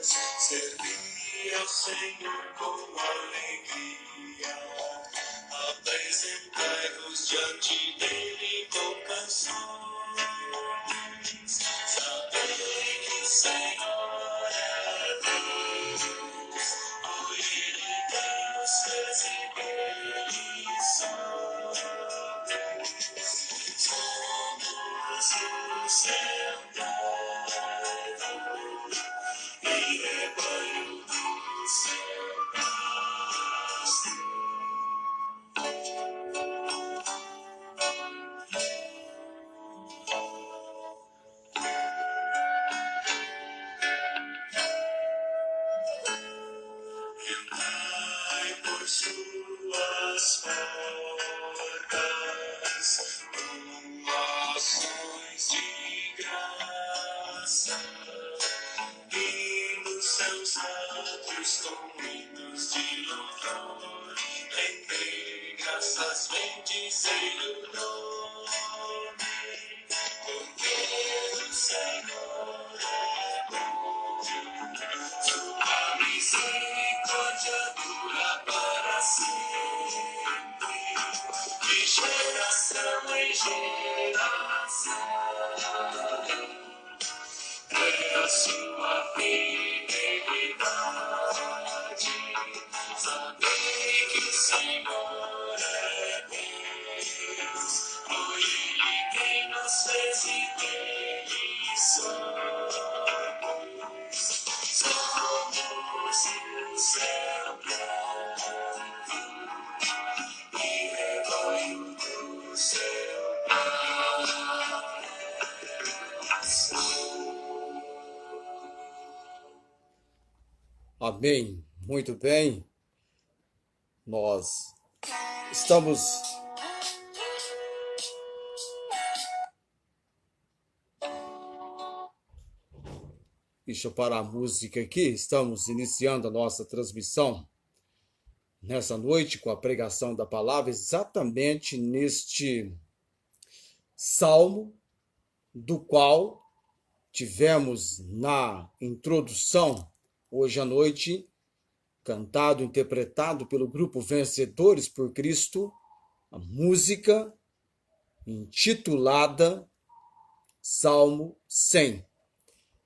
Servir ao Senhor com alegria, apresentai-vos diante dele com canções. Sabei que o Senhor é Deus, por ele tem os seus e dele somos. Somos o seu povo e rebanho do seu pasto. Entrai por suas portas com ações de graça e nos seus atos com hinos de louvor. Rendei graças, bendizei o nome, porque o Senhor é bom. Sua misericórdia dura para sempre, de geração em geração. É a sua fidelidade. Sabei que o Senhor é Deus, por ele quem nos fez e dele somos. Somos o seu povo e rebanho do seu pasto. Amém. Muito bem. Nós estamos Deixa eu parar a música aqui. Estamos iniciando a nossa transmissão nessa noite com a pregação da palavra, exatamente neste salmo, do qual tivemos na introdução hoje à noite, cantado, interpretado pelo grupo Vencedores por Cristo, a música intitulada Salmo 100.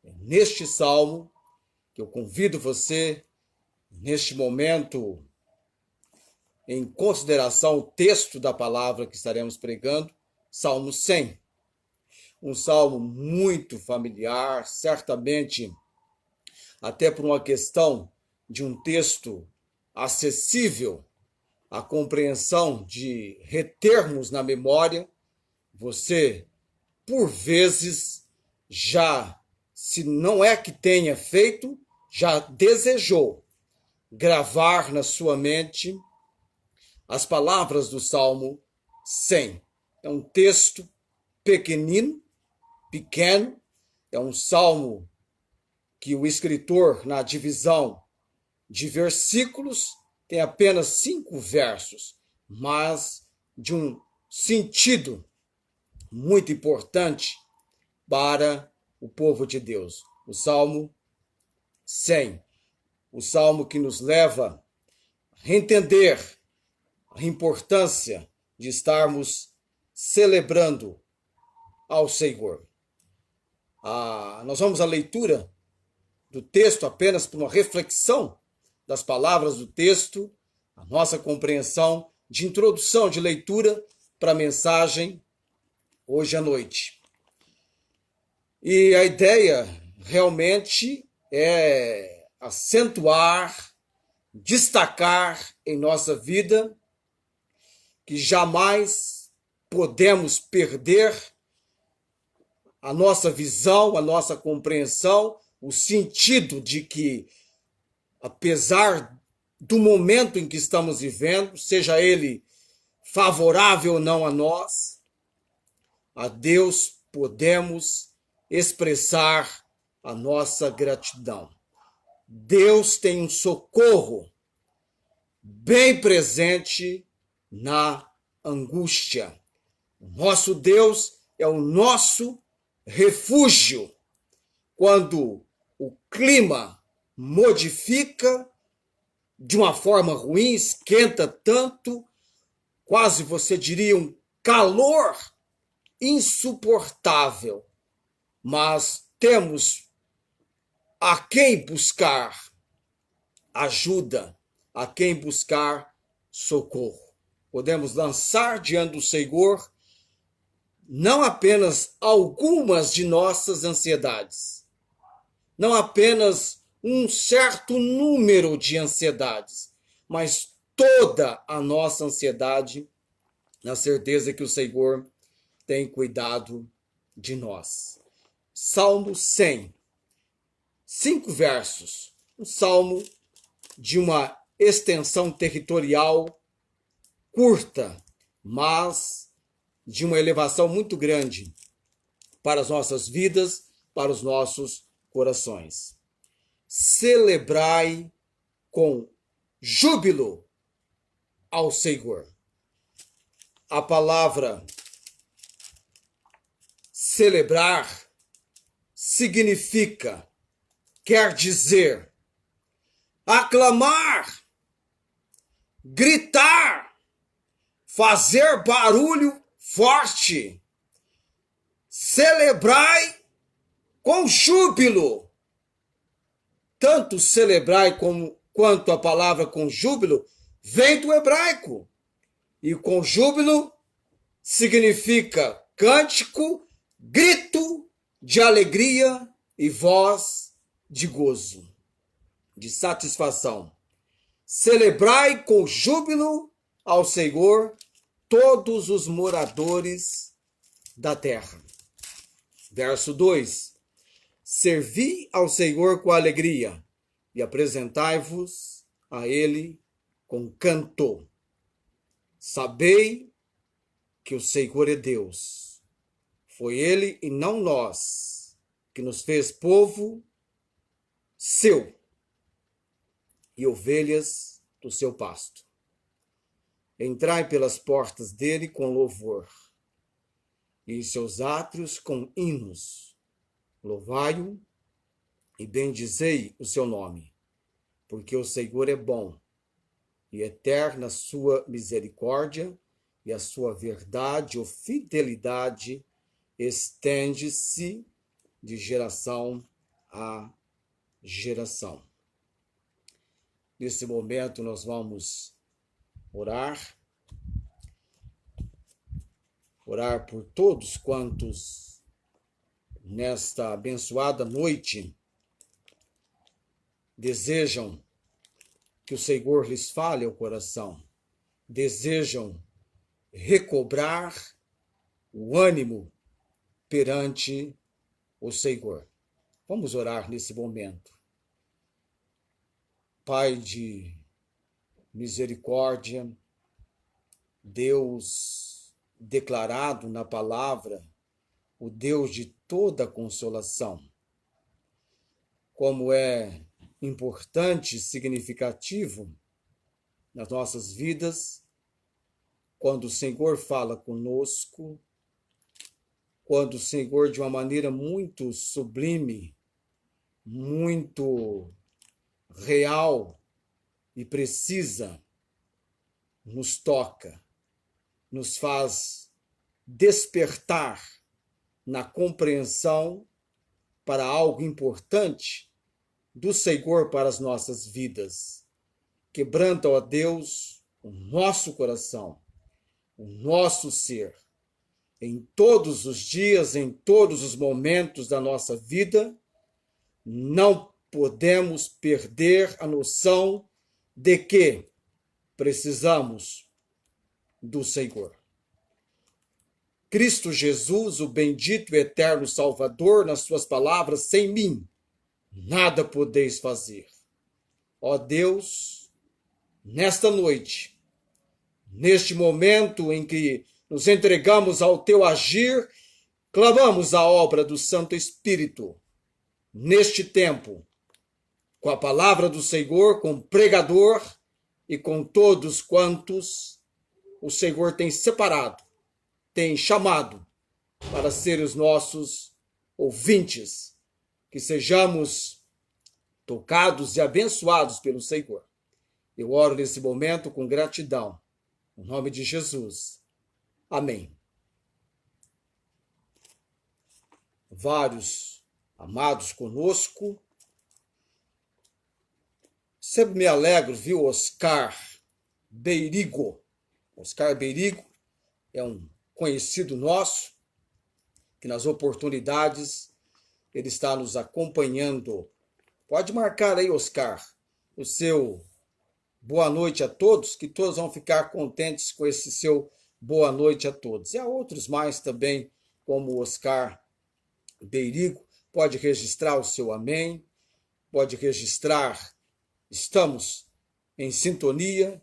É neste salmo que eu convido você, neste momento, em consideração o texto da palavra que estaremos pregando, Salmo 100. Um salmo muito familiar, certamente até por uma questão de um texto acessível à compreensão, de retermos na memória. Você, por vezes, já, se não é que tenha feito, já desejou gravar na sua mente as palavras do Salmo 100. É um texto pequeno, é um salmo que o escritor, na divisão de versículos, tem apenas 5 versos, mas de um sentido muito importante para o povo de Deus. O Salmo 100, o salmo que nos leva a entender a importância de estarmos celebrando ao Senhor. Nós vamos à leitura do texto apenas por uma reflexão das palavras do texto, a nossa compreensão de introdução, de leitura para a mensagem hoje à noite. E a ideia realmente é acentuar, destacar em nossa vida que jamais podemos perder a nossa visão, a nossa compreensão, o sentido de que, apesar do momento em que estamos vivendo, seja ele favorável ou não a nós, a Deus podemos expressar a nossa gratidão. Deus tem um socorro bem presente na angústia. O nosso Deus é o nosso refúgio quando o clima modifica de uma forma ruim, esquenta tanto, quase você diria um calor insuportável. Mas temos a quem buscar ajuda, a quem buscar socorro. Podemos lançar diante do Senhor não apenas algumas de nossas ansiedades, não apenas um certo número de ansiedades, mas toda a nossa ansiedade, na certeza que o Senhor tem cuidado de nós. Salmo 100, 5 versos, um salmo de uma extensão territorial curta, mas de uma elevação muito grande para as nossas vidas, para os nossos corações. Celebrai com júbilo ao Senhor. A palavra celebrar significa, quer dizer, aclamar, gritar, fazer barulho forte. Celebrai com júbilo. Tanto celebrai quanto a palavra com júbilo vem do hebraico. E com júbilo significa cântico, grito de alegria e voz de gozo, de satisfação. Celebrai com júbilo ao Senhor todos os moradores da terra. Verso 2. Servi ao Senhor com alegria e apresentai-vos a Ele com canto. Sabei que o Senhor é Deus. Foi Ele e não nós que nos fez povo seu e ovelhas do seu pasto. Entrai pelas portas dele com louvor e em seus átrios com hinos. Louvai-o e bendizei o seu nome, porque o Senhor é bom e eterna a sua misericórdia e a sua verdade ou fidelidade estende-se de geração a geração. Nesse momento nós vamos orar por todos quantos nesta abençoada noite desejam que o Senhor lhes fale ao coração, desejam recobrar o ânimo perante o Senhor. Vamos orar nesse momento. Pai de misericórdia, Deus declarado na palavra, o Deus de toda consolação. Como é importante, significativo nas nossas vidas, quando o Senhor fala conosco, quando o Senhor, de uma maneira muito sublime, muito real e precisa, nos toca, nos faz despertar na compreensão para algo importante do Senhor para as nossas vidas. Quebranta, ó Deus, o nosso coração, o nosso ser, em todos os dias, em todos os momentos da nossa vida. Não podemos perder a noção de que precisamos do Senhor. Cristo Jesus, o bendito e eterno Salvador, nas suas palavras, sem mim nada podeis fazer. Ó Deus, nesta noite, neste momento em que nos entregamos ao teu agir, clamamos a obra do Santo Espírito, neste tempo, com a palavra do Senhor, com o pregador e com todos quantos o Senhor tem separado, tem chamado para ser os nossos ouvintes, que sejamos tocados e abençoados pelo Senhor. Eu oro nesse momento com gratidão. Em nome de Jesus. Amém. Vários amados conosco. Sempre me alegro, viu, Oscar Beirigo. Oscar Beirigo é um conhecido nosso, que nas oportunidades ele está nos acompanhando. Pode marcar aí, Oscar, o seu boa noite a todos, que todos vão ficar contentes com esse seu boa noite a todos. E há outros mais também, como o Oscar Beirigo, pode registrar o seu amém, pode registrar, estamos em sintonia,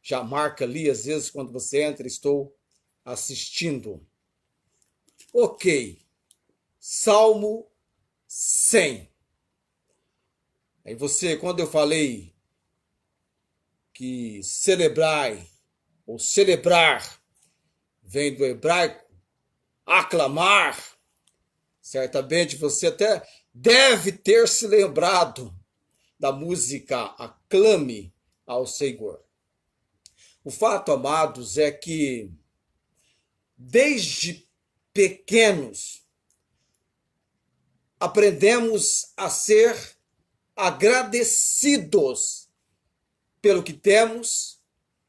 já marca ali, às vezes, quando você entra, estou assistindo. Ok, Salmo 100. Aí você, quando eu falei que celebrai, ou celebrar, vem do hebraico, aclamar, certamente você até deve ter se lembrado da música Aclame ao Senhor. O fato, amados, é que desde pequenos aprendemos a ser agradecidos pelo que temos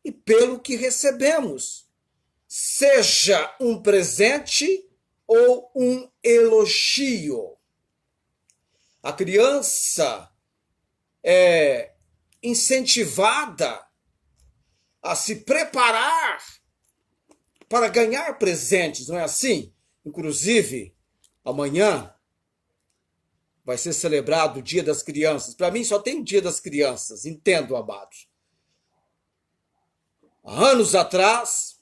e pelo que recebemos, seja um presente ou um elogio. A criança é incentivada a se preparar para ganhar presentes, não é assim? Inclusive, amanhã vai ser celebrado o Dia das Crianças. Para mim só tem o Dia das Crianças, entendo, amados. Há anos atrás,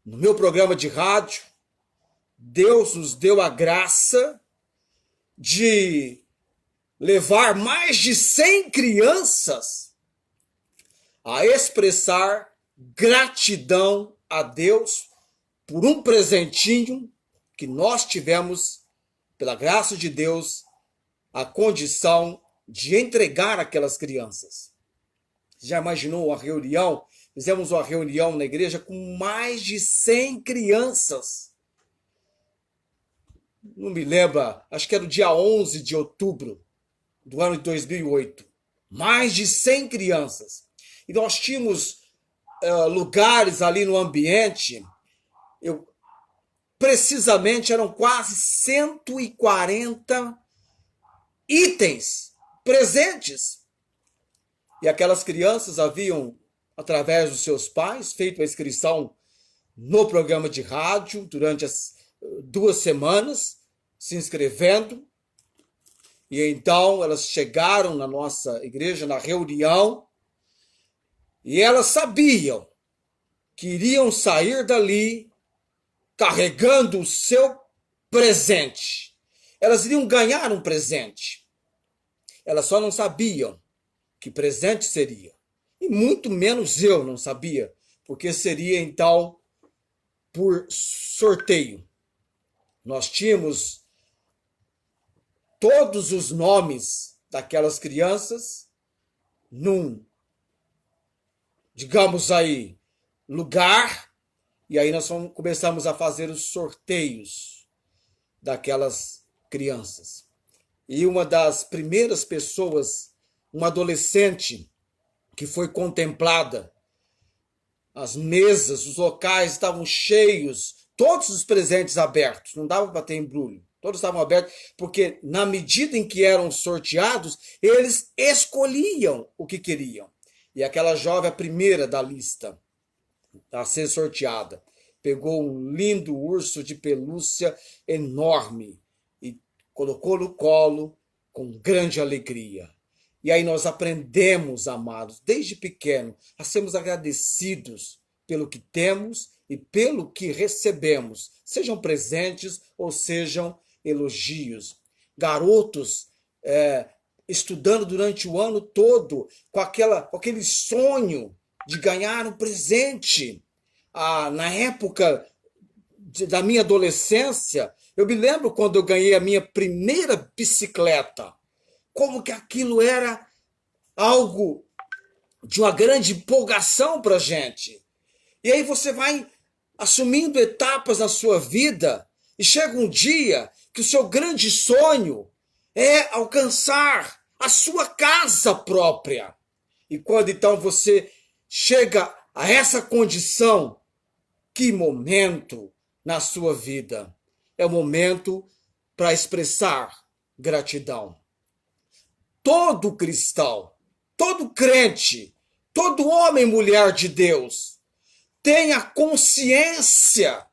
no meu programa de rádio, Deus nos deu a graça de levar mais de 100 crianças a expressar gratidão a Deus por um presentinho que nós tivemos, pela graça de Deus, a condição de entregar aquelas crianças. Você já imaginou uma reunião? Fizemos uma reunião na igreja com mais de 100 crianças. Não me lembro, acho que era o dia 11 de outubro do ano de 2008. Mais de 100 crianças. E nós tínhamos lugares ali no ambiente, precisamente eram quase 140 itens presentes. E aquelas crianças haviam, através dos seus pais, feito a inscrição no programa de rádio durante as 2 semanas, se inscrevendo. E então elas chegaram na nossa igreja, na reunião, e elas sabiam que iriam sair dali carregando o seu presente. Elas iriam ganhar um presente. Elas só não sabiam que presente seria. E muito menos eu não sabia, porque seria então por sorteio. Nós tínhamos todos os nomes daquelas crianças num, digamos aí, lugar, e aí nós começamos a fazer os sorteios daquelas crianças. E uma das primeiras pessoas, uma adolescente, que foi contemplada, as mesas, os locais estavam cheios, todos os presentes abertos, não dava para ter embrulho. Todos estavam abertos, porque na medida em que eram sorteados, eles escolhiam o que queriam. E aquela jovem, a primeira da lista a ser sorteada, pegou um lindo urso de pelúcia enorme e colocou no colo com grande alegria. E aí nós aprendemos, amados, desde pequeno, a sermos agradecidos pelo que temos e pelo que recebemos, sejam presentes ou sejam elogios. Garotos estudando durante o ano todo com aquele sonho de ganhar um presente. Na época da minha adolescência, eu me lembro quando eu ganhei a minha primeira bicicleta. como que aquilo era algo de uma grande empolgação para a gente. E aí você vai assumindo etapas na sua vida e chega um dia que o seu grande sonho é alcançar a sua casa própria. E quando então você chega a essa condição, que momento na sua vida? É o momento para expressar gratidão. Todo cristão, todo crente, todo homem e mulher de Deus tem a consciência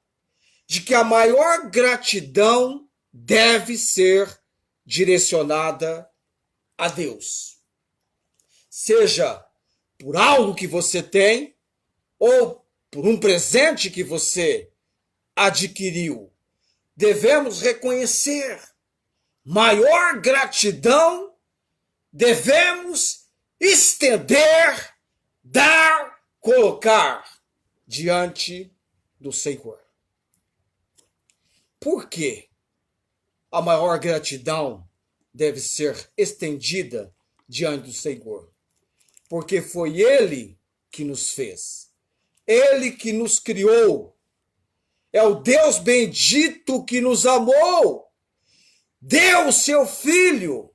de que a maior gratidão deve ser direcionada a Deus. Seja por algo que você tem ou por um presente que você adquiriu. Devemos reconhecer maior gratidão, devemos estender, dar, colocar diante do Senhor. Por quê? A maior gratidão deve ser estendida diante do Senhor. Porque foi Ele que nos fez. Ele que nos criou. É o Deus bendito que nos amou. Deu o seu Filho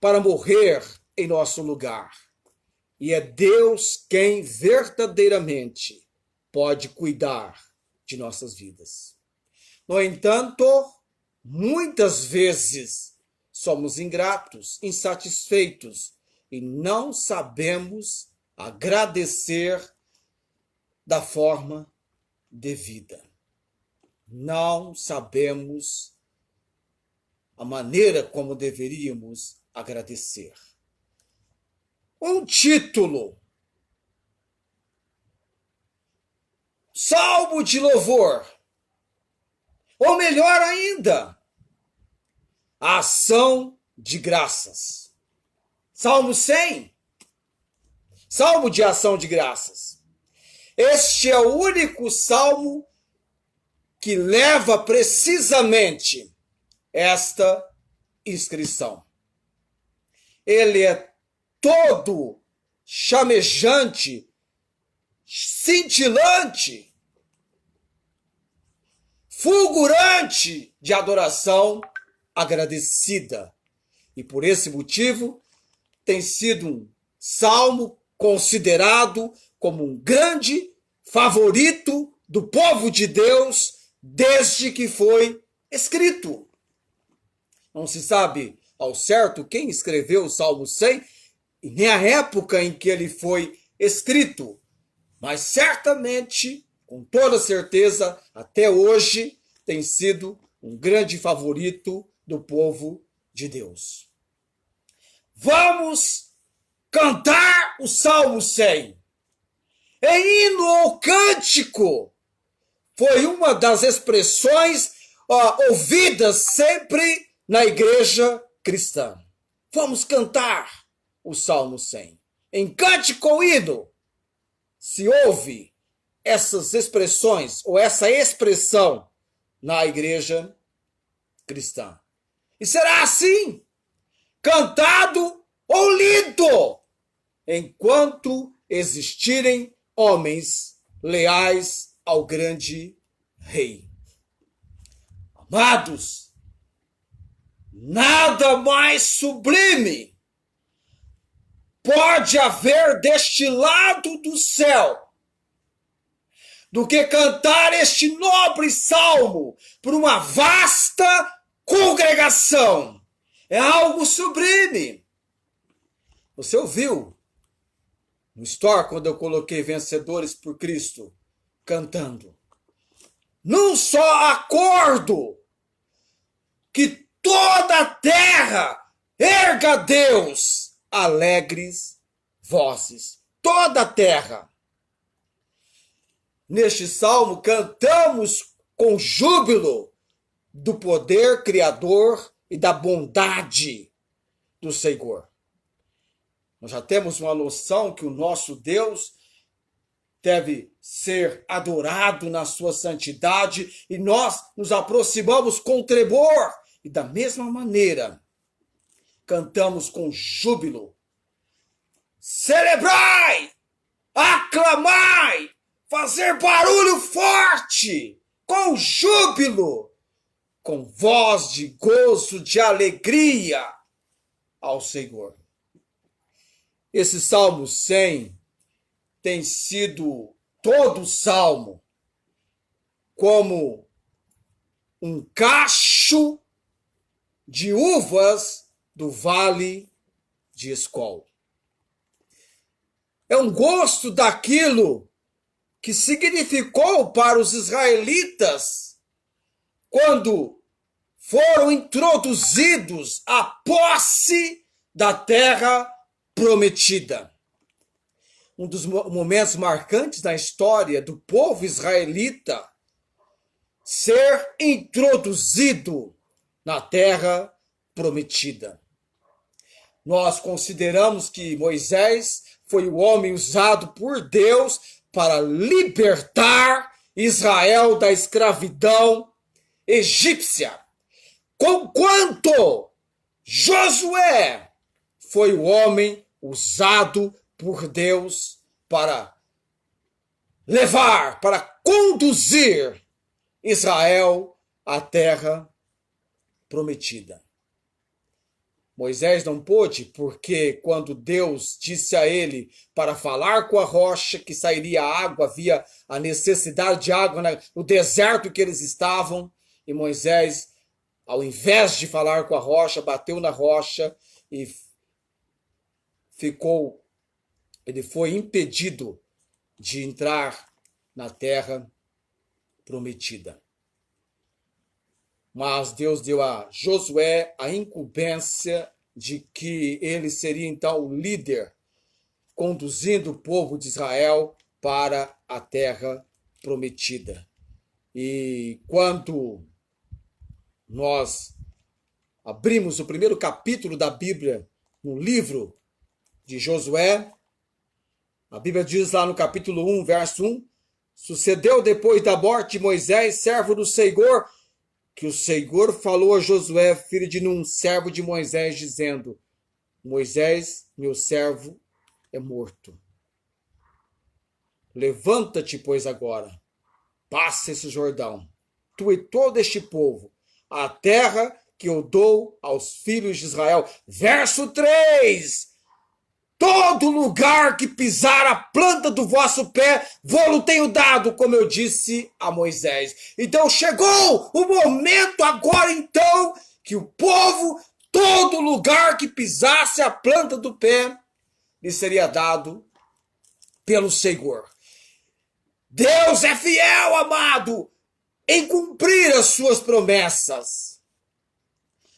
para morrer em nosso lugar. E é Deus quem verdadeiramente pode cuidar de nossas vidas. No entanto, muitas vezes somos ingratos, insatisfeitos e não sabemos agradecer da forma devida. Não sabemos a maneira como deveríamos agradecer. Um título. Salmo de louvor. Ou melhor ainda, a ação de graças. Salmo 100. Salmo de ação de graças. Este é o único salmo que leva precisamente esta inscrição. Ele é todo chamejante, cintilante, fulgurante de adoração agradecida. E por esse motivo tem sido um salmo considerado como um grande favorito do povo de Deus desde que foi escrito. Não se sabe ao certo quem escreveu o Salmo 100 e nem a época em que ele foi escrito, mas certamente, com toda certeza, até hoje tem sido um grande favorito do povo de Deus. Vamos cantar o Salmo 100. Em hino ou cântico, foi uma das expressões ouvidas sempre na igreja cristã. Vamos cantar o Salmo 100. Em cântico ou hino, se ouve essas expressões ou essa expressão na igreja cristã. E será assim, cantado ou lido, enquanto existirem homens leais ao grande rei. Amados, nada mais sublime pode haver deste lado do céu do que cantar este nobre salmo por uma vasta congregação. É algo sublime. Você ouviu no Store, quando eu coloquei Vencedores por Cristo, cantando. Num só acordo, que toda a terra erga a Deus alegres vozes. Toda a terra. Neste salmo, cantamos com júbilo do poder criador e da bondade do Senhor. Nós já temos uma noção que o nosso Deus deve ser adorado na sua santidade e nós nos aproximamos com tremor E da mesma maneira, cantamos com júbilo: celebrai, aclamai, fazer barulho forte, com júbilo, com voz de gozo, de alegria ao Senhor. Esse Salmo 100 tem sido todo o salmo como um cacho de uvas do vale de Escol. É um gosto daquilo que significou para os israelitas quando foram introduzidos à posse da terra prometida. Um dos momentos marcantes da história do povo israelita ser introduzido na terra prometida. Nós consideramos que Moisés foi o homem usado por Deus para libertar Israel da escravidão egípcia, conquanto Josué foi o homem usado por Deus para levar, para conduzir Israel à terra prometida. Moisés não pôde, porque quando Deus disse a ele para falar com a rocha que sairia água, havia a necessidade de água no deserto que eles estavam, e Moisés, ao invés de falar com a rocha, bateu na rocha e ele foi impedido de entrar na terra prometida. Mas Deus deu a Josué a incumbência de que ele seria então o líder, conduzindo o povo de Israel para a terra prometida. E quando nós abrimos o primeiro capítulo da Bíblia, no livro de Josué, a Bíblia diz lá no capítulo 1, verso 1, sucedeu depois da morte de Moisés, servo do Senhor, que o Senhor falou a Josué, filho de Num, servo de Moisés, dizendo: Moisés, meu servo, é morto. Levanta-te, pois, agora, passa esse Jordão, tu e todo este povo, a terra que eu dou aos filhos de Israel. Verso 3, todo lugar que pisar a planta do vosso pé, vou-lo tenho dado, como eu disse a Moisés. Então chegou o momento agora, então, que o povo, todo lugar que pisasse a planta do pé, lhe seria dado pelo Senhor. Deus é fiel, amado, em cumprir as suas promessas.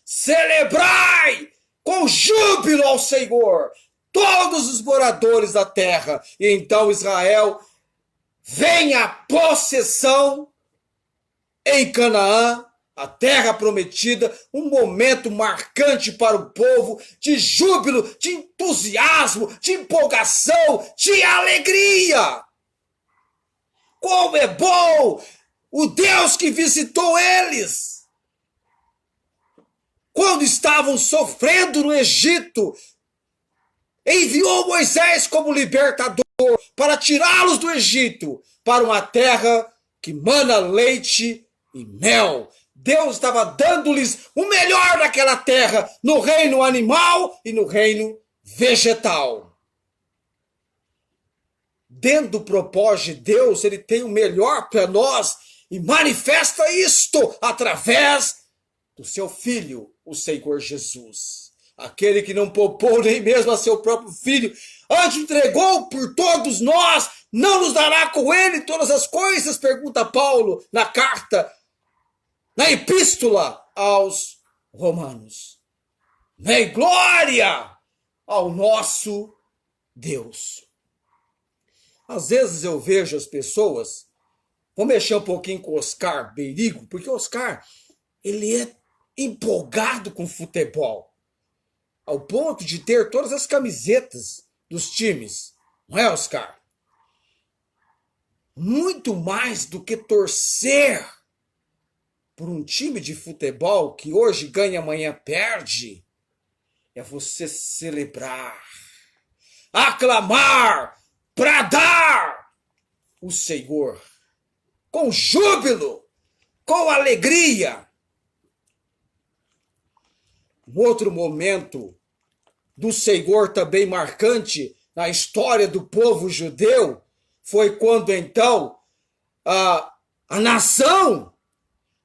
Celebrai com júbilo ao Senhor todos os moradores da terra. E então Israel vem à possessão em Canaã, a terra prometida, um momento marcante para o povo, de júbilo, de entusiasmo, de empolgação, de alegria. Como é bom o Deus que visitou eles quando estavam sofrendo no Egito. Enviou Moisés como libertador para tirá-los do Egito para uma terra que mana leite e mel. Deus estava dando-lhes o melhor daquela terra, no reino animal e no reino vegetal. Dentro do propósito de Deus, ele tem o melhor para nós e manifesta isto através do seu Filho, o Senhor Jesus. Aquele que não poupou nem mesmo a seu próprio Filho, antes entregou por todos nós, não nos dará com ele todas as coisas? Pergunta Paulo na carta, na epístola aos Romanos. Vem glória ao nosso Deus. Às vezes eu vejo as pessoas, vou mexer um pouquinho com o Oscar Beirigo, porque o Oscar, ele é empolgado com futebol, ao ponto de ter todas as camisetas dos times. Não é, Oscar? Muito mais do que torcer por um time de futebol que hoje ganha, amanhã perde, é você celebrar, aclamar, bradar o Senhor com júbilo, com alegria. Um outro momento do Senhor também marcante na história do povo judeu foi quando então a nação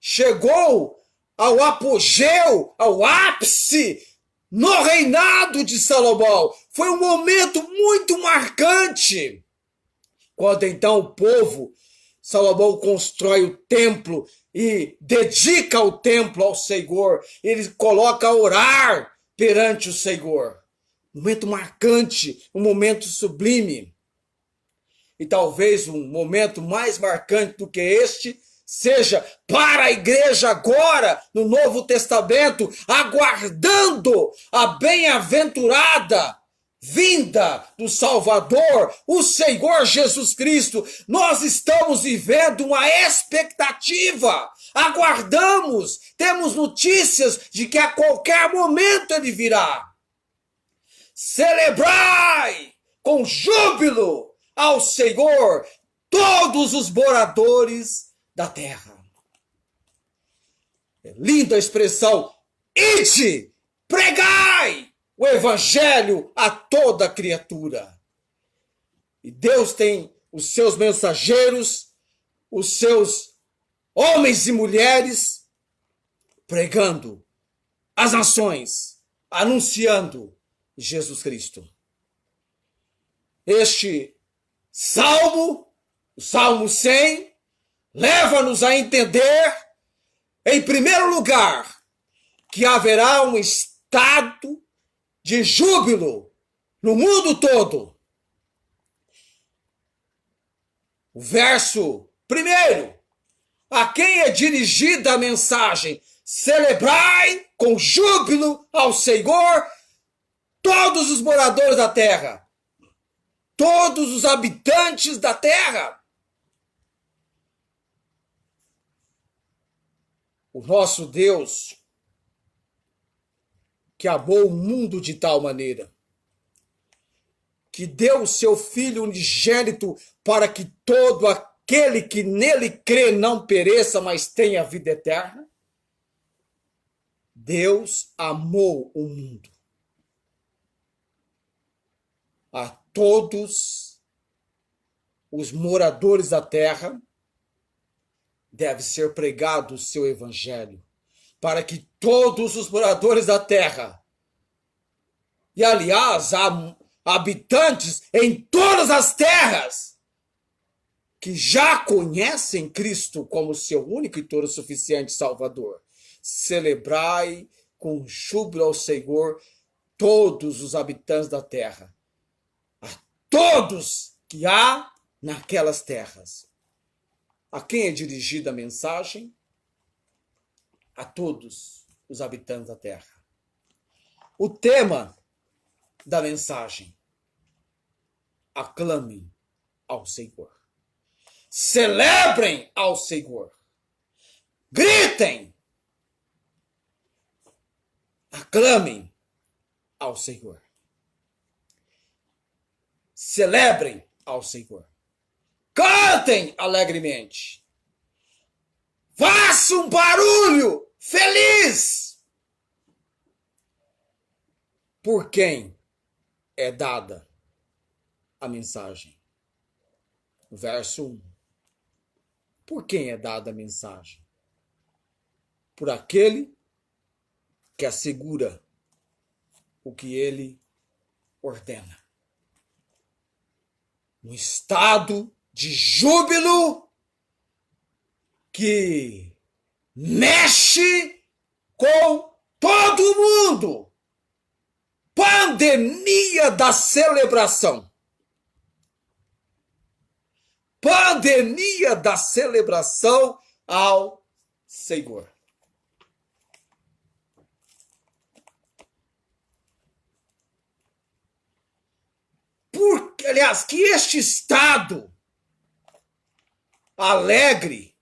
chegou ao apogeu, ao ápice no reinado de Salomão. Foi um momento muito marcante. Quando então o povo, Salomão constrói o templo e dedica o templo ao Senhor. Ele coloca a orar perante o Senhor. Um momento marcante, um momento sublime. E talvez um momento mais marcante do que este seja para a igreja agora, no Novo Testamento, aguardando a bem-aventurada vinda do Salvador, o Senhor Jesus Cristo. Nós estamos vivendo uma expectativa, aguardamos, temos notícias de que a qualquer momento ele virá. Celebrai com júbilo ao Senhor todos os moradores da terra. É linda a expressão, ide, pregai o evangelho a toda criatura. E Deus tem os seus mensageiros, os seus homens e mulheres, pregando às nações, anunciando Jesus Cristo. Este salmo, o Salmo 100, leva-nos a entender, em primeiro lugar, que haverá um estado de júbilo no mundo todo. O verso primeiro, a quem é dirigida a mensagem: celebrai com júbilo ao Senhor todos os moradores da terra, todos os habitantes da terra. O nosso Deus, que amou o mundo de tal maneira, que deu o seu Filho unigênito para que todo aquele que nele crê não pereça, mas tenha vida eterna. Deus amou o mundo. A todos os moradores da terra deve ser pregado o seu evangelho, para que todos os moradores da terra, e aliás, há habitantes em todas as terras, que já conhecem Cristo como seu único e todo suficiente Salvador. Celebrai com júbilo ao Senhor todos os habitantes da terra, a todos que há naquelas terras. A quem é dirigida a mensagem? A todos os habitantes da terra. O tema da mensagem: aclamem ao Senhor. Celebrem ao Senhor. Gritem. Aclamem ao Senhor. Celebrem ao Senhor. Cantem alegremente. Faça um barulho feliz. Por quem é dada a mensagem? Verso 1. Por quem é dada a mensagem? Por aquele que assegura o que ele ordena. Um estado de júbilo que mexe com todo mundo. Pandemia da celebração. Pandemia da celebração ao Senhor. Porque, aliás, que este estado alegre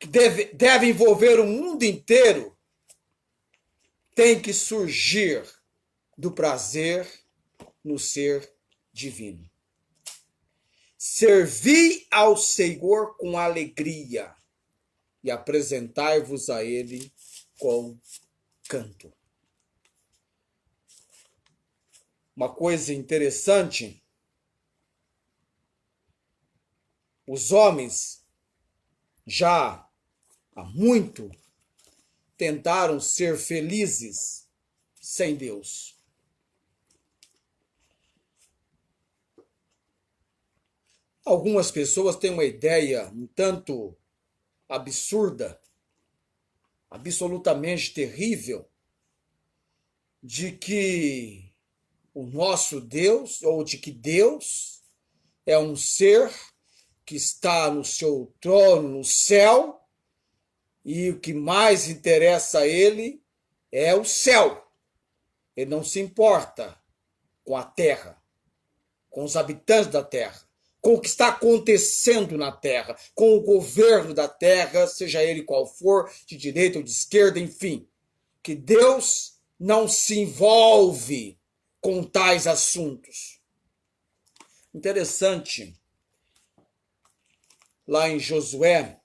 que deve envolver o mundo inteiro, tem que surgir do prazer no ser divino. Servi ao Senhor com alegria e apresentai-vos a Ele com canto. Uma coisa interessante, os homens já há muito tentaram ser felizes sem Deus. Algumas pessoas têm uma ideia um tanto absurda, absolutamente terrível, de que o nosso Deus, ou de que Deus é um ser que está no seu trono no céu e o que mais interessa a ele é o céu. Ele não se importa com a terra, com os habitantes da terra, com o que está acontecendo na terra, com o governo da terra, seja ele qual for, de direita ou de esquerda, enfim. Que Deus não se envolve com tais assuntos. Interessante, lá em Josué,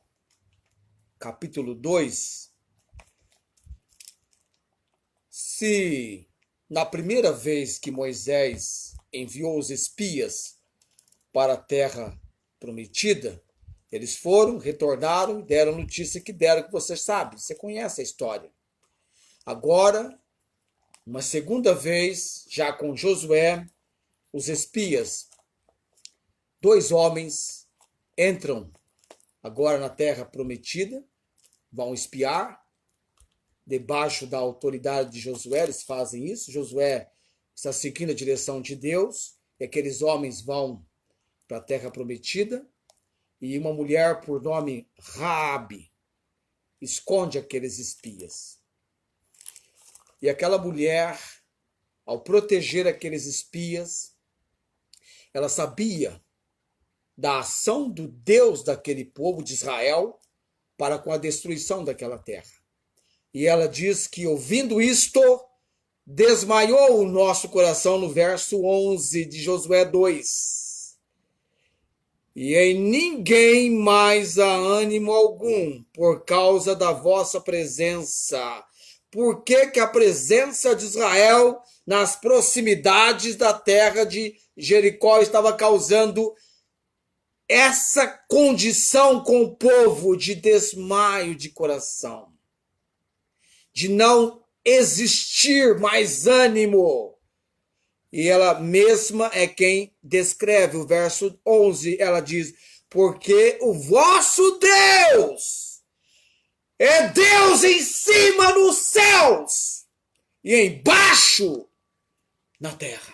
capítulo 2, se na primeira vez que Moisés enviou os espias para a terra prometida, eles foram, retornaram e deram a notícia que deram, que você sabe, você conhece a história. Agora, uma segunda vez, já com Josué, os espias, 2 homens, entram agora na terra prometida, vão espiar, debaixo da autoridade de Josué, eles fazem isso. Josué está seguindo a direção de Deus, e aqueles homens vão para a terra prometida, e uma mulher por nome Raabe esconde aqueles espias. E aquela mulher, ao proteger aqueles espias, ela sabia da ação do Deus daquele povo de Israel para com a destruição daquela terra. E ela diz que, ouvindo isto, desmaiou o nosso coração, no verso 11 de Josué 2. E em ninguém mais há ânimo algum, por causa da vossa presença. Por que que a presença de Israel nas proximidades da terra de Jericó estava causando essa condição com o povo de desmaio de coração? De não existir mais ânimo. E ela mesma é quem descreve o verso 11. Ela diz: porque o vosso Deus é Deus em cima nos céus e embaixo na terra.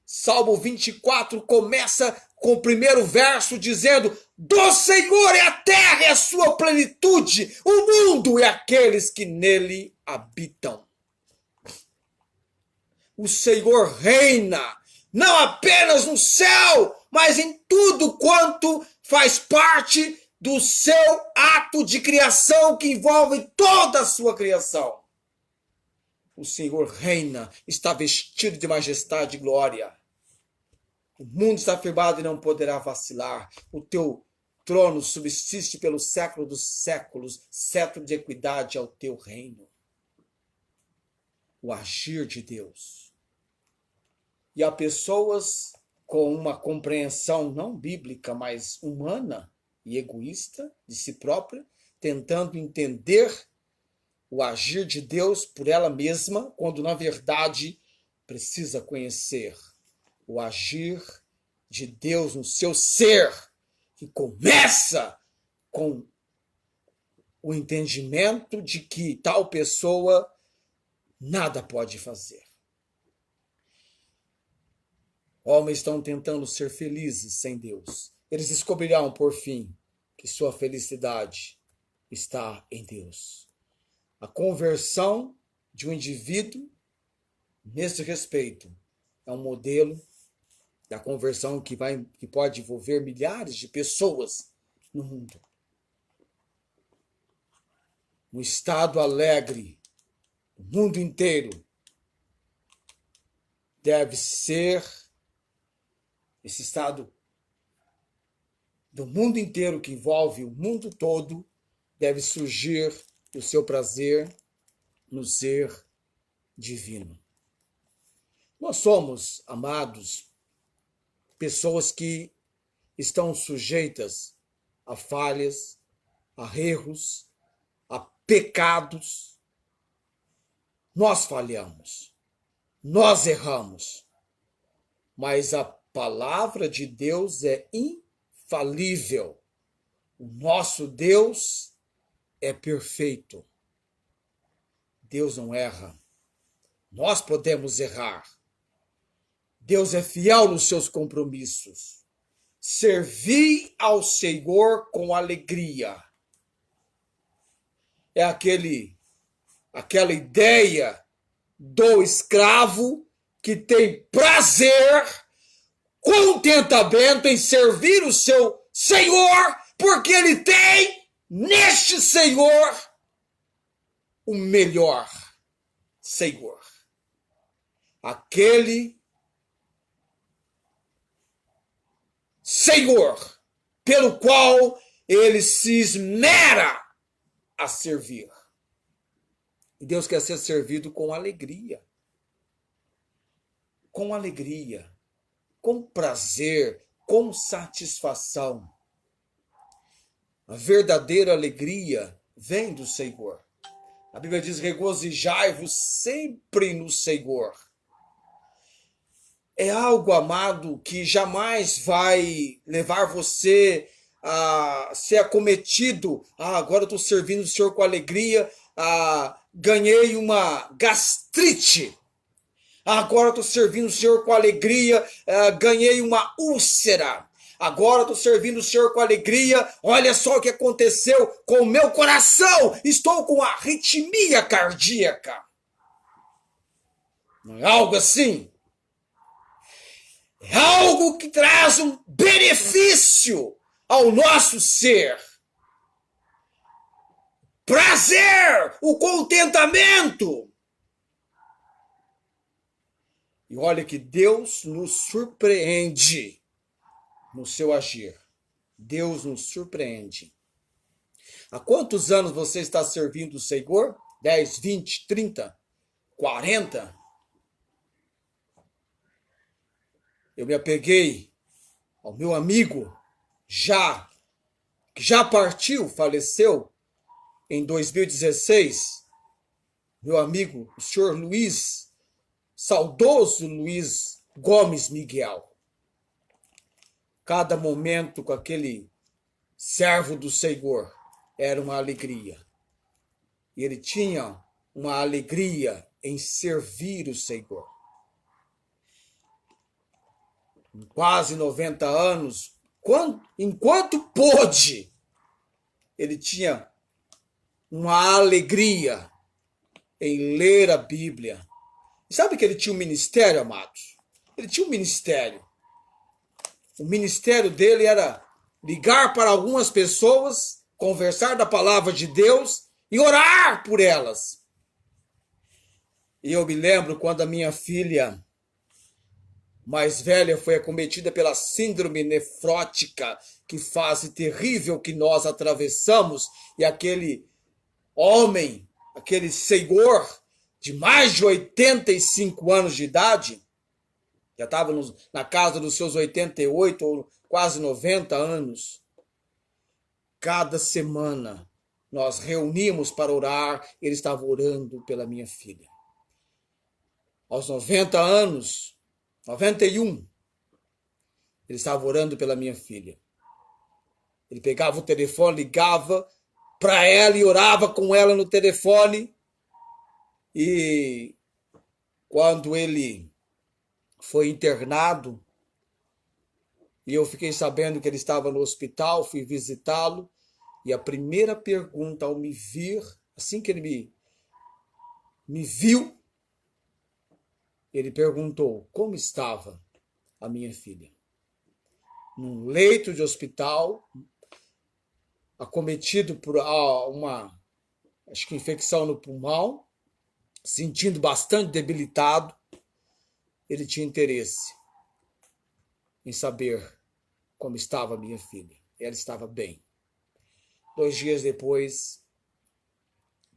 Salmo 24 começa com o primeiro verso dizendo: do Senhor é a terra e a sua plenitude, o mundo e aqueles que nele habitam. O Senhor reina, não apenas no céu, mas em tudo quanto faz parte do seu ato de criação, que envolve toda a sua criação. O Senhor reina, está vestido de majestade e glória. O mundo está firmado e não poderá vacilar. O teu trono subsiste pelo século dos séculos, cetro de equidade ao teu reino. O agir de Deus. E há pessoas com uma compreensão não bíblica, mas humana e egoísta de si própria, tentando entender o agir de Deus por ela mesma, quando na verdade precisa conhecer o agir de Deus no seu ser, que começa com o entendimento de que tal pessoa nada pode fazer. Homens estão tentando ser felizes sem Deus. Eles descobrirão, por fim, que sua felicidade está em Deus. A conversão de um indivíduo, nesse respeito, é um modelo da conversão que pode envolver milhares de pessoas no mundo. um estado alegre, o mundo inteiro deve ser esse estado do mundo inteiro que envolve o mundo todo, deve surgir o seu prazer no ser divino. Nós somos, amados, pessoas que estão sujeitas a falhas, a erros, a pecados. Nós falhamos, nós erramos, mas a palavra de Deus é infalível. O nosso Deus é perfeito. Deus não erra. Nós podemos errar. Deus é fiel nos seus compromissos. Servi ao Senhor com alegria. É aquela ideia do escravo que tem prazer, contentamento em servir o seu Senhor, porque ele tem neste Senhor o melhor Senhor. Aquele Senhor pelo qual ele se esmera a servir. E Deus quer ser servido com alegria. Com alegria, com prazer, com satisfação. A verdadeira alegria vem do Senhor. A Bíblia diz: regozijai-vos sempre no Senhor. É algo, amado, que jamais vai levar você a ser acometido. Agora eu estou servindo o Senhor com alegria. Ganhei uma gastrite. Agora eu estou servindo o Senhor com alegria. Ganhei uma úlcera. Agora estou servindo o Senhor com alegria. Olha só o que aconteceu com o meu coração. Estou com arritmia cardíaca. Não é algo assim? É algo que traz um benefício ao nosso ser. Prazer, o contentamento. E olha que Deus nos surpreende no seu agir. Deus nos surpreende. Há quantos anos você está servindo o Senhor? 10, 20, 30, 40? Eu me apeguei ao meu amigo, que já partiu, faleceu em 2016, meu amigo, o senhor Luiz, saudoso Luiz Gomes Miguel. Cada momento com aquele servo do Senhor era uma alegria. E ele tinha uma alegria em servir o Senhor. Com quase 90 anos, enquanto pôde, ele tinha uma alegria em ler a Bíblia. E sabe que ele tinha um ministério, amados? Ele tinha um ministério. O ministério dele era ligar para algumas pessoas, conversar da palavra de Deus e orar por elas. E eu me lembro quando a minha filha mais velha foi acometida pela síndrome nefrótica, que fase terrível que nós atravessamos, e aquele homem, aquele senhor de mais de 85 anos de idade, já estava na casa dos seus 88 ou quase 90 anos. Cada semana nós reuníamos para orar, ele estava orando pela minha filha. Aos 90 anos, 91, ele estava orando pela minha filha. Ele pegava o telefone, ligava para ela e orava com ela no telefone. E quando ele foi internado, e eu fiquei sabendo que ele estava no hospital, fui visitá-lo, e a primeira pergunta ao me vir, assim que ele me viu, ele perguntou como estava a minha filha. Num leito de hospital, acometido por acho que infecção no pulmão, sentindo bastante debilitado, ele tinha interesse em saber como estava a minha filha. Ela estava bem. 2 dias depois,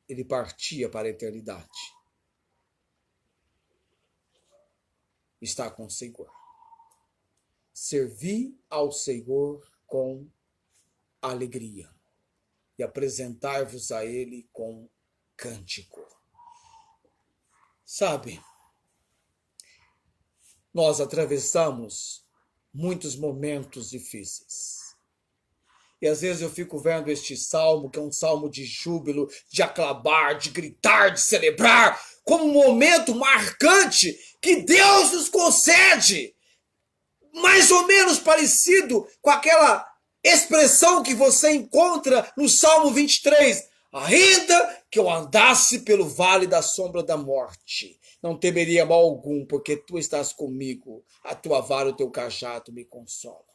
ele partia para a eternidade. Está com o Senhor. Servi ao Senhor com alegria e apresentar-vos a Ele com cântico. Sabe, nós atravessamos muitos momentos difíceis. E às vezes eu fico vendo este salmo, que é um salmo de júbilo, de aclamar, de gritar, de celebrar, como um momento marcante que Deus nos concede. Mais ou menos parecido com aquela expressão que você encontra no Salmo 23. Ainda que eu andasse pelo vale da sombra da morte, não temeria mal algum, porque tu estás comigo, a tua vara e o teu cajado me consolam.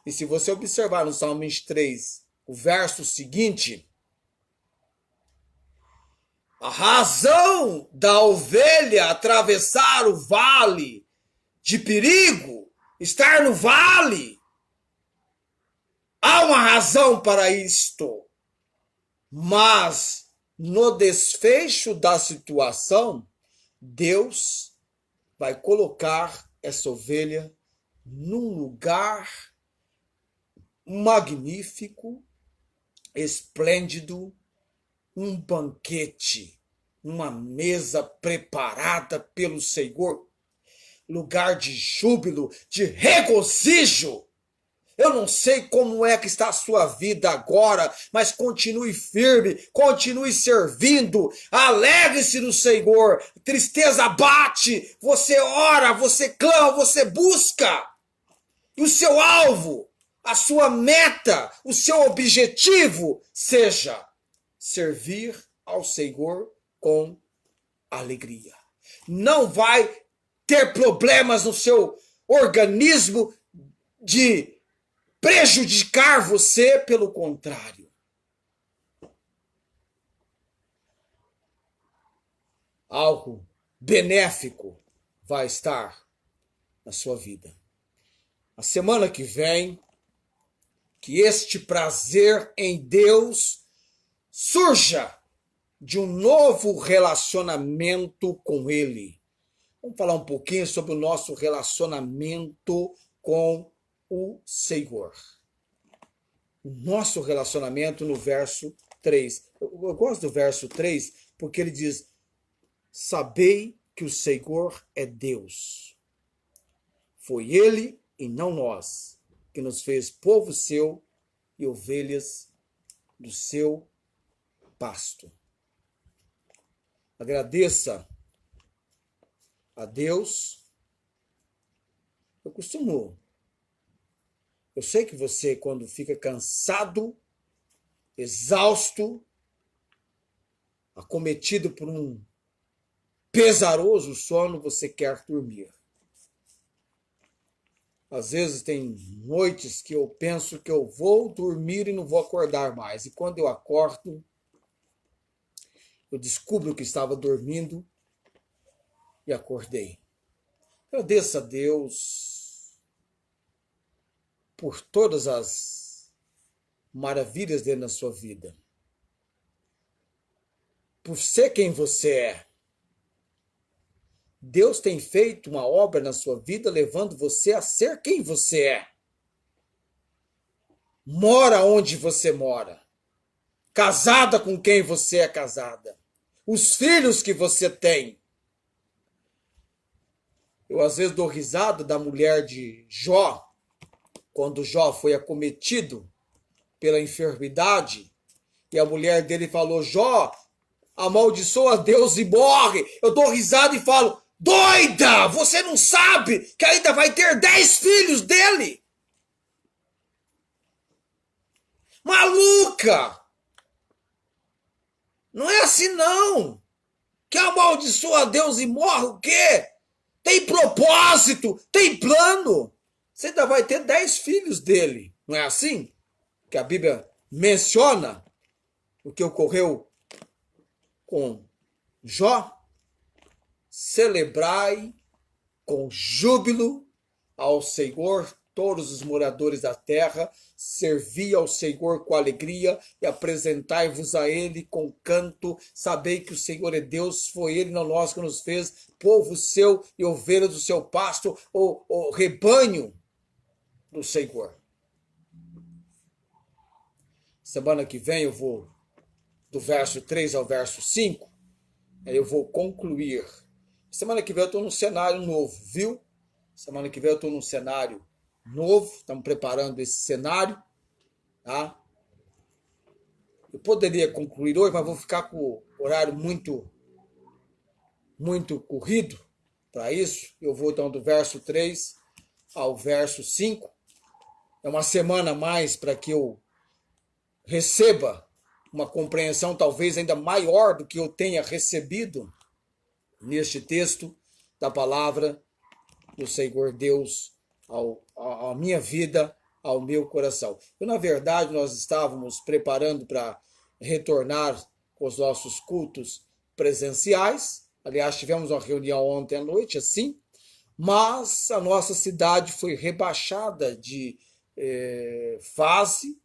E se você observar no Salmo 23, o verso seguinte, a razão da ovelha atravessar o vale de perigo, estar no vale, há uma razão para isto. Mas no desfecho da situação, Deus vai colocar essa ovelha num lugar magnífico, esplêndido, um banquete, uma mesa preparada pelo Senhor, lugar de júbilo, de regozijo. Eu não sei como é que está a sua vida agora, mas continue firme, continue servindo, alegre-se no Senhor, tristeza bate, você ora, você clama, você busca, e o seu alvo, a sua meta, o seu objetivo seja servir ao Senhor com alegria. Não vai ter problemas no seu organismo de prejudicar você, pelo contrário. Algo benéfico vai estar na sua vida. A semana que vem, que este prazer em Deus surja de um novo relacionamento com Ele. Vamos falar um pouquinho sobre o nosso relacionamento com o Senhor. O nosso relacionamento no verso 3. Eu gosto do verso 3 porque ele diz: sabei que o Senhor é Deus. Foi Ele e não nós que nos fez povo seu e ovelhas do seu pasto. Agradeça a Deus. Eu sei que você, quando fica cansado, exausto, acometido por um pesaroso sono, você quer dormir. Às vezes tem noites que eu penso que eu vou dormir e não vou acordar mais. E quando eu acordo, eu descubro que estava dormindo e acordei. Agradeça a Deus por todas as maravilhas dele na sua vida. Por ser quem você é. Deus tem feito uma obra na sua vida, levando você a ser quem você é. Mora onde você mora. Casada com quem você é casada. Os filhos que você tem. Eu às vezes dou risada da mulher de Jó, quando Jó foi acometido pela enfermidade, e a mulher dele falou: Jó, amaldiçoa Deus e morre. Eu dou risada e falo: doida! Você não sabe que ainda vai ter 10 filhos dele? Maluca! Não é assim não. Que amaldiçoa Deus e morre o quê? Tem propósito, tem plano. Você ainda vai ter 10 filhos dele. Não é assim que a Bíblia menciona? o que ocorreu com Jó, celebrai com júbilo ao Senhor todos os moradores da terra, servi ao Senhor com alegria e apresentai-vos a Ele com canto. Sabei que o Senhor é Deus, foi Ele, não nós, que nos fez, povo seu e ovelhas do seu pasto, o rebanho do Senhor. Semana que vem eu vou do verso 3 ao verso 5, aí eu vou concluir. Semana que vem eu estou num cenário novo, viu? Semana que vem eu estou num cenário novo, estamos preparando esse cenário, tá? Eu poderia concluir hoje, mas vou ficar com o horário muito corrido para isso. Eu vou então do verso 3 ao verso 5. É uma semana a mais para que eu receba uma compreensão talvez ainda maior do que eu tenha recebido neste texto da palavra do Senhor Deus à minha vida, ao meu coração. E, na verdade, nós estávamos preparando para retornar com os nossos cultos presenciais. Aliás, tivemos uma reunião ontem à noite, assim, mas a nossa cidade foi rebaixada de fase,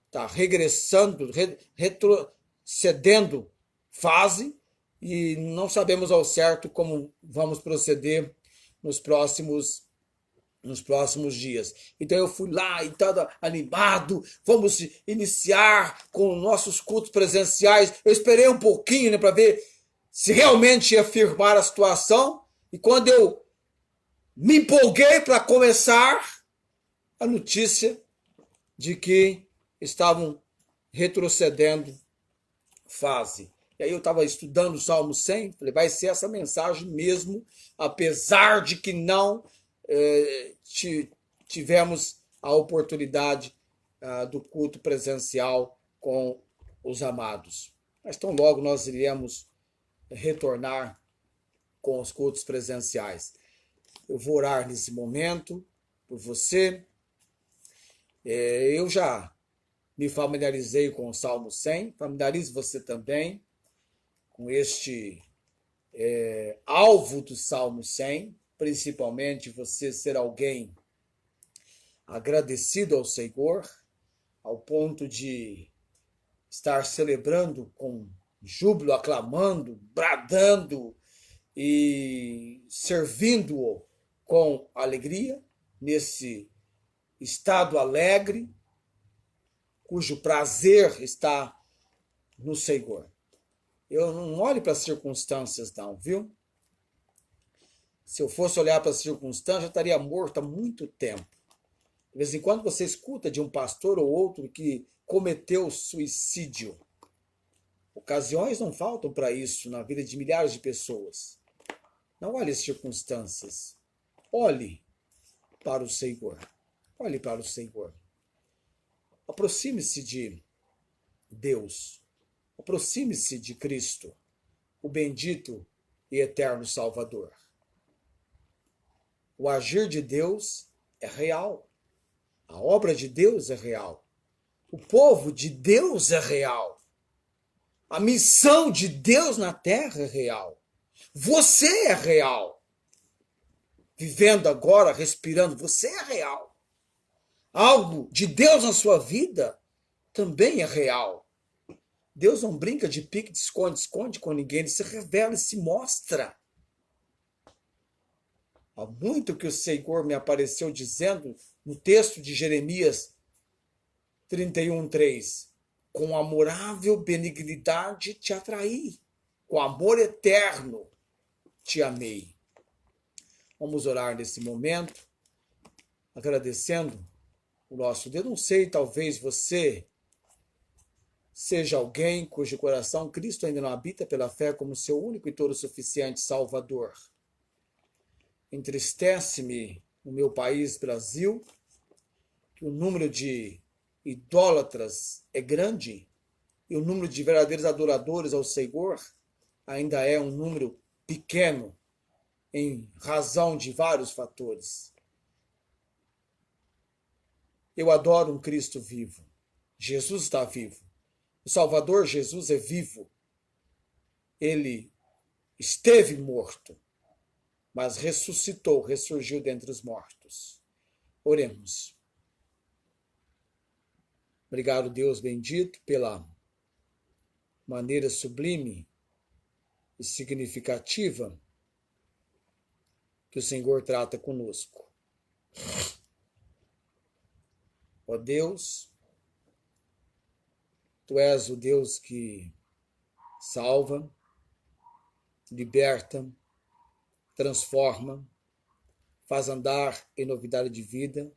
está regressando, retrocedendo fase, e não sabemos ao certo como vamos proceder nos próximos dias. Então eu fui lá e estava animado, vamos iniciar com nossos cultos presenciais. Eu esperei um pouquinho, né, para ver se realmente ia firmar a situação, e quando eu me empolguei para começar, a notícia de que estavam retrocedendo fase. E aí eu estava estudando o Salmo 100, falei, vai ser essa mensagem mesmo, apesar de que não tivemos a oportunidade do culto presencial com os amados. Mas tão logo nós iremos retornar com os cultos presenciais. Eu vou orar nesse momento por você. Eu já me familiarizei com o Salmo 100, familiarize você também com este alvo do Salmo 100, principalmente você ser alguém agradecido ao Senhor, ao ponto de estar celebrando com júbilo, aclamando, bradando e servindo-o com alegria, nesse estado alegre, cujo prazer está no Senhor. Eu não olho para as circunstâncias, não, viu? Se eu fosse olhar para as circunstâncias, eu estaria morto há muito tempo. De vez em quando você escuta de um pastor ou outro que cometeu suicídio. Ocasiões não faltam para isso na vida de milhares de pessoas. Não olhe as circunstâncias. Olhe para o Senhor. Olhe para o Senhor. Aproxime-se de Deus. Aproxime-se de Cristo, o bendito e eterno Salvador. O agir de Deus é real. A obra de Deus é real. O povo de Deus é real. A missão de Deus na terra é real. Você é real. Vivendo agora, respirando, você é real. Algo de Deus na sua vida também é real. Deus não brinca de pique, de esconde com ninguém. Ele se revela e se mostra. Há muito que o Senhor me apareceu dizendo no texto de Jeremias 31:3, com amorável benignidade te atraí, com amor eterno te amei. Vamos orar nesse momento, agradecendo o nosso Deus. Não sei, talvez você seja alguém cujo coração Cristo ainda não habita pela fé como seu único e todo suficiente Salvador. Entristece-me no meu país, Brasil, que o número de idólatras é grande e o número de verdadeiros adoradores ao Senhor ainda é um número pequeno em razão de vários fatores. Eu adoro um Cristo vivo. Jesus está vivo. O Salvador Jesus é vivo. Ele esteve morto, mas ressuscitou, ressurgiu dentre os mortos. Oremos. Obrigado, Deus bendito, pela maneira sublime e significativa que o Senhor trata conosco. Ó Deus, Tu és o Deus que salva, liberta, transforma, faz andar em novidade de vida,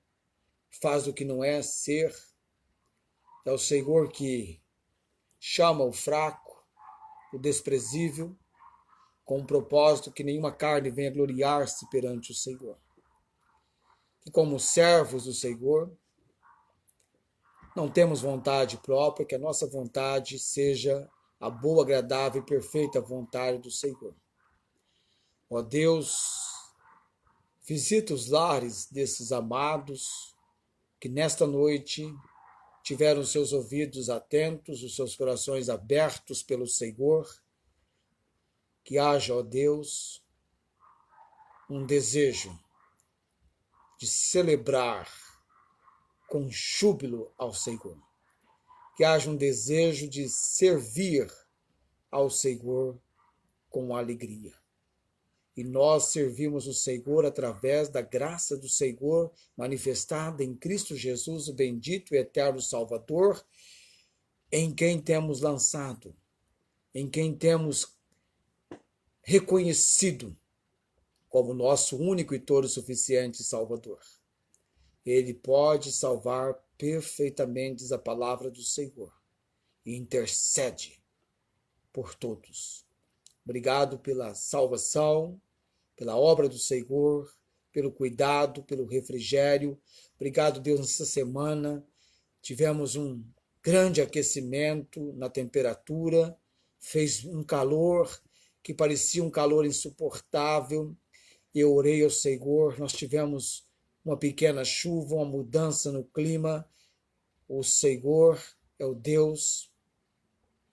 faz o que não é ser. É o Senhor que chama o fraco, o desprezível, com um propósito que nenhuma carne venha gloriar-se perante o Senhor. Que como servos do Senhor, não temos vontade própria, que a nossa vontade seja a boa, agradável e perfeita vontade do Senhor. Ó Deus, visita os lares desses amados que nesta noite tiveram seus ouvidos atentos, os seus corações abertos pelo Senhor. Que haja, ó Deus, um desejo de celebrar com júbilo ao Senhor. Que haja um desejo de servir ao Senhor com alegria. E nós servimos o Senhor através da graça do Senhor manifestada em Cristo Jesus, o bendito e eterno Salvador, em quem temos lançado, em quem temos reconhecido como nosso único e todo suficiente Salvador. Ele pode salvar perfeitamente, diz a palavra do Senhor, e intercede por todos. Obrigado pela salvação, pela obra do Senhor, pelo cuidado, pelo refrigério. Obrigado, Deus, nessa semana tivemos um grande aquecimento na temperatura, fez um calor que parecia um calor insuportável. Eu orei ao Senhor, nós tivemos uma pequena chuva, uma mudança no clima. O Senhor é o Deus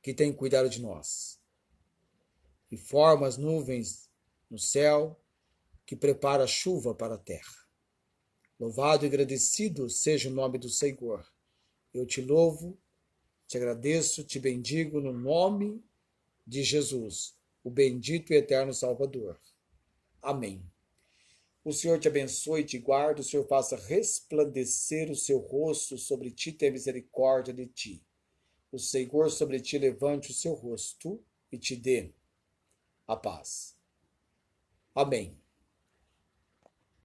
que tem cuidado de nós. E forma as nuvens no céu, que prepara a chuva para a terra. Louvado e agradecido seja o nome do Senhor. Eu te louvo, te agradeço, te bendigo no nome de Jesus, o bendito e eterno Salvador. Amém. O Senhor te abençoe e te guarde, o Senhor faça resplandecer o seu rosto sobre ti, tenha misericórdia de ti. O Senhor sobre ti levante o seu rosto e te dê a paz. Amém.